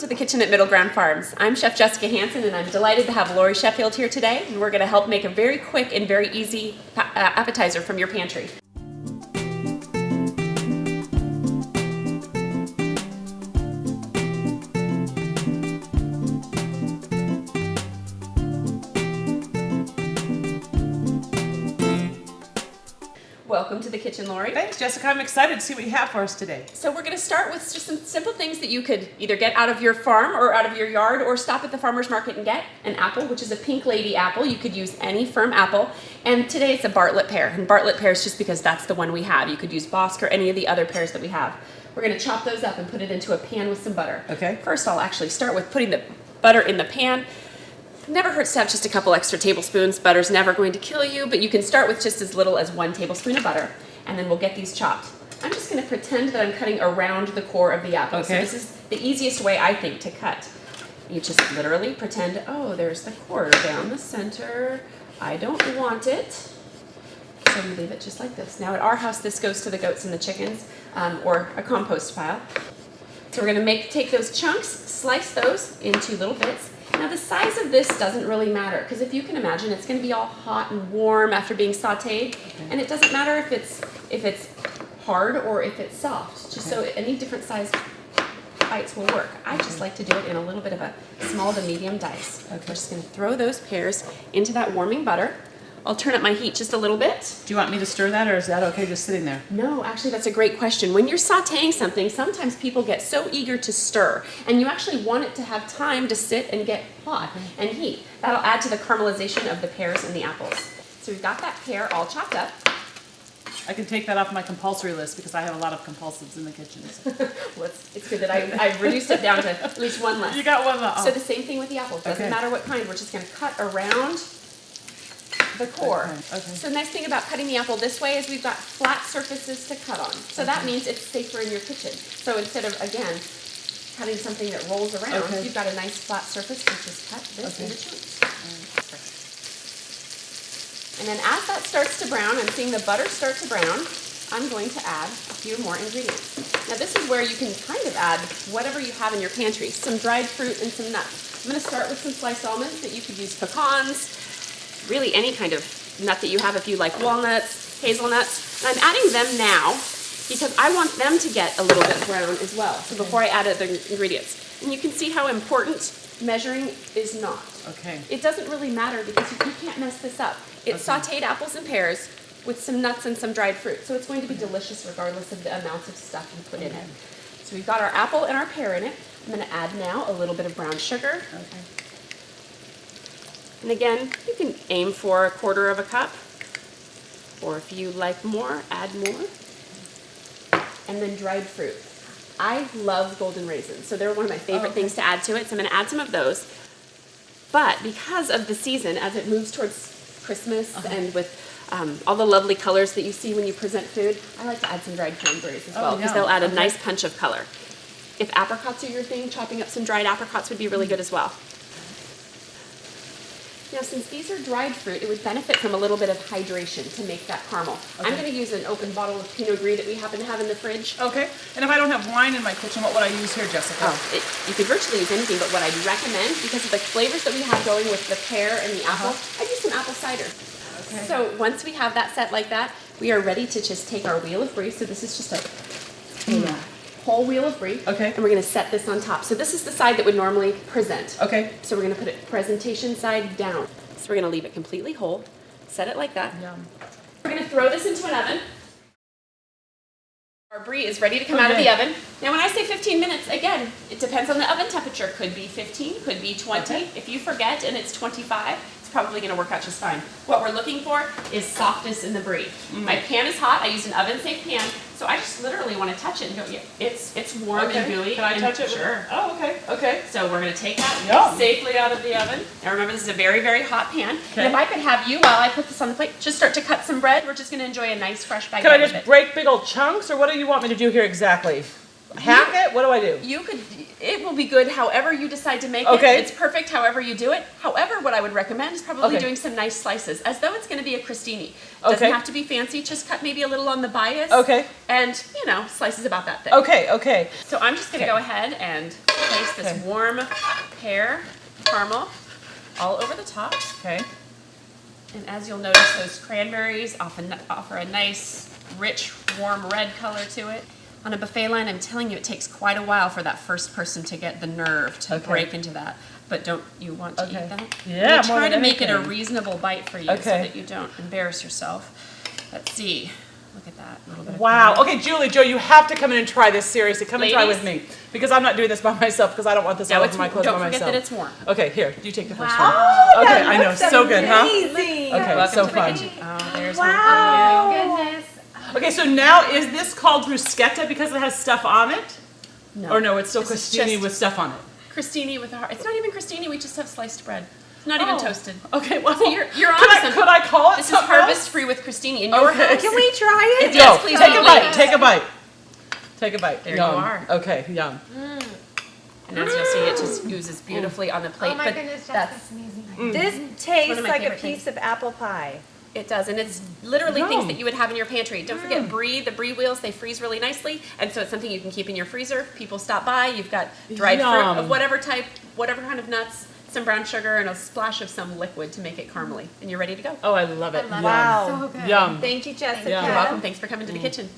to the kitchen at Middle Ground Farms. I'm Chef Jessica Hansen, and I'm delighted to have Laurie Sheffield here today, and we're going to help make a very quick and very easy appetizer from your pantry. Welcome to the kitchen, Laurie. Thanks, Jessica. I'm excited to see what you have for us today. So we're going to start with just some simple things that you could either get out of your farm or out of your yard, or stop at the farmer's market and get. An apple, which is a pink lady apple. You could use any firm apple. And today it's a Bartlett pear. And Bartlett pears just because that's the one we have. You could use Bosc or any of the other pears that we have. We're going to chop those up and put it into a pan with some butter. Okay. First, I'll actually start with putting the butter in the pan. Never hurts to have just a couple extra tablespoons. Butter's never going to kill you, but you can start with just as little as 1 tablespoon of butter. And then we'll get these chopped. I'm just going to pretend that I'm cutting around the core of the apple. Okay. So this is the easiest way, I think, to cut. You just literally pretend, oh, there's the core down the center. I don't want it. So we leave it just like this. Now at our house, this goes to the goats and the chickens, or a compost pile. So we're going to take those chunks, slice those into little bits. Now the size of this doesn't really matter, because if you can imagine, it's going to be all hot and warm after being sautéed, and it doesn't matter if it's hard or if it's soft. Just so any different size bites will work. I just like to do it in a little bit of a small to medium dice. We're just going to throw those pears into that warming butter. I'll turn up my heat just a little bit. Do you want me to stir that, or is that okay just sitting there? No, actually that's a great question. When you're sautéing something, sometimes people get so eager to stir, and you actually want it to have time to sit and get hot and heat. That'll add to the caramelization of the pears and the apples. So we've got that pear all chopped up. I can take that off my compulsory list because I have a lot of compulsives in the kitchen. Well, it's good that I've reduced it down to at least one less. You got one left. So the same thing with the apples. Doesn't matter what kind. We're just going to cut around the core. Okay. So the nice thing about cutting the apple this way is we've got flat surfaces to cut on. So that means it's safer in your kitchen. So instead of, again, cutting something that rolls around, you've got a nice flat surface to just cut this into chunks. And then as that starts to brown, I'm seeing the butter start to brown, I'm going to add a few more ingredients. Now this is where you can kind of add whatever you have in your pantry, some dried fruit and some nuts. I'm going to start with some sliced almonds, but you could use pecans, really any kind of nut that you have if you like walnuts, hazelnuts. And I'm adding them now because I want them to get a little bit brown as well. So before I add other ingredients. And you can see how important measuring is not. Okay. It doesn't really matter because you can't mess this up. It's sautéed apples and pears with some nuts and some dried fruit. So it's going to be delicious regardless of the amounts of stuff you put in it. So we've got our apple and our pear in it. I'm going to add now a little bit of brown sugar. And again, you can aim for 1/4 cup, or if you like more, add more. And then dried fruit. I love golden raisins, so they're one of my favorite things to add to it, so I'm going to add some of those. But because of the season, as it moves towards Christmas and with all the lovely colors that you see when you present food, I like to add some dried cranberries as well, because they'll add a nice punch of color. If apricots are your thing, chopping up some dried apricots would be really good as well. Now, since these are dried fruit, it would benefit from a little bit of hydration to make that caramel. I'm going to use an open bottle of Pinot Gris that we happen to have in the fridge. Okay. And if I don't have wine in my kitchen, what would I use here, Jessica? You could virtually use anything, but what I'd recommend, because of the flavors that we have going with the pear and the apple, I'd use some apple cider. Okay. So once we have that set like that, we are ready to just take our wheel of Brie. So this is just a whole wheel of Brie. Okay. And we're going to set this on top. So this is the side that would normally present. Okay. So we're going to put it presentation side down. So we're going to leave it completely whole. Set it like that. Yum. We're going to throw this into an oven. Our Brie is ready to come out of the oven. Now when I say 15 minutes, again, it depends on the oven temperature. Could be 15, could be 20. If you forget and it's 25, it's probably going to work out just fine. What we're looking for is softness in the Brie. My pan is hot. I use an oven-safe pan, so I just literally want to touch it and go, yeah, it's warm and gooey. Can I touch it? Sure. Oh, okay. Okay. So we're going to take that safely out of the oven. Now remember, this is a very, very hot pan. And if I could have you, while I put this on the plate, just start to cut some bread. We're just going to enjoy a nice fresh baguette. Can I just break big old chunks, or what do you want me to do here exactly? Hack it? What do I do? You could, it will be good however you decide to make it. It's perfect however you do it. However, what I would recommend is probably doing some nice slices, as though it's going to be a crostini. Doesn't have to be fancy, just cut maybe a little on the bias. And, you know, slices about that thick. Okay. So I'm just going to go ahead and place this Okay. warm pear caramel all over the top. Okay. And as you'll notice, those cranberries often offer a nice, rich, warm red color to it. On a buffet line, I'm telling you, it takes quite a while for that first person to get the nerve to Okay. break into that. But don't you want to Okay. eat that? Yeah, We more try than to make it a anything. reasonable bite for you so Okay. that you don't embarrass yourself. Let's see. Look at that. A little bit of Wow. caramel. Okay, Julie, Joe, you have to come in and try this. Seriously, come and try with Ladies? me because I'm not doing this by myself because I don't want this all Now over my clothes don't by forget myself. that it's warm. Okay, here, you take the first Oh, one. Okay, that I know, looks so good, huh? amazing. Okay, Welcome so to the fun. kitchen. Oh, there's Wow. one for you. Goodness. Okay, so now is this called bruschetta because it has stuff on it? No. Or no, it's still This is crostini just- with stuff on it? Crostini with a heart. It's not even crostini. We just have sliced bread. It's not even Oh. toasted. Okay, well, So you're on could, to I, something. could I call it This is something harvest else? free with crostini. In your Okay. house. Can we try it? Yes, Go, please take do, a bite, ladies. take a bite. Take a bite. There you Yum. are. Okay, yum. And as you'll see, it just oozes beautifully on the plate. Oh my but goodness, that's that's amazing. Mm. This one tastes of my like a favorite piece of apple pie. It does, and it's literally Yum. things that you would have in your pantry. Don't forget Brie, the Brie wheels, they freeze really nicely, and so it's something you can keep in your freezer. People stop by, you've got dried fruit Yum. of whatever type, whatever kind of nuts, some brown sugar, and a splash of some liquid to make it caramely, and you're ready to go. Oh, I love it. love it. Yum. Wow. So good. Yum. Thank you, Jessica. Yeah. You're welcome. Thanks for coming to the kitchen.